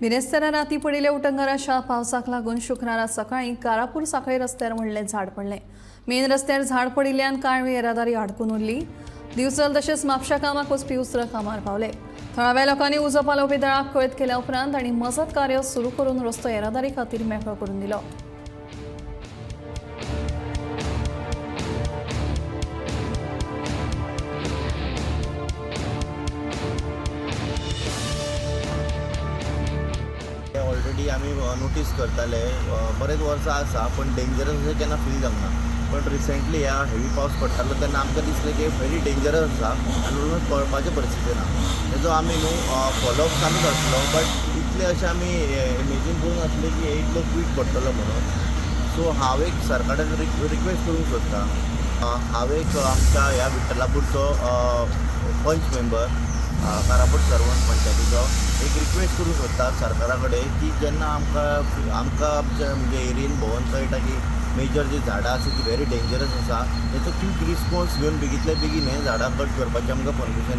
बिरेस्तारा राती पडिल्ल्या उटंगराच्या पावसाक लागून शुक्रारा सकाळी कारापूर सांखळे रस्त्यार व्हडलें झाड पडलें। मेन रस्त्यार झाड पडिल्ल्यान काळवी येरादारी आडकून उरली। दिवचल तशेंच म्हापशा कामाक वचपी उसर कामार पावले। थळाव्या लोकांनी उजो पालोवपी दळाक कळीत केल्या उपरांत आनी मजत कार्य सुरू करून रस्तो येरादारी खातीर मेकळो करून दिलो। ऑलरेडी आम्ही नोटीस करताले बरेच वर्सां आसा पण डेंजरस अशें केन्ना फील जावना। पण रिसेंटली ह्या हेवी पावस पडटालो तेन्ना आमकां दिसलें की व्हेरी डेंजरस आसा आनी म्हणून पळोवपाचें परिस्थिती ना। तेजो आमी न्हू फॉलोअप चालूच आसलो बट इतले अशें आमी इमेजीन करूंक नासलें की इतलो क्वीक पडटलो म्हणून। सो हांव एक सरकाराक रिक्वेस्ट करूंक सोदतां। हांव एक आमच्या ह्या विठ्ठलापूरचो पंच मेंबर कारापूर सरवंत पंचायतीचो एक रिक्वेस्ट करूंक सोदता सरकारा कडेन की जेन्ना आमकां आमच्या म्हणजे एरियेन भोंवून कळटा की मेजर जी झाडां आसा ती व्हेरी डेंजरस आसा, तेचो क्वीक रिस्पॉन्स घेवन बेगींतल्या बेगीन हें झाडां कट करपाचें आमकां परमिशन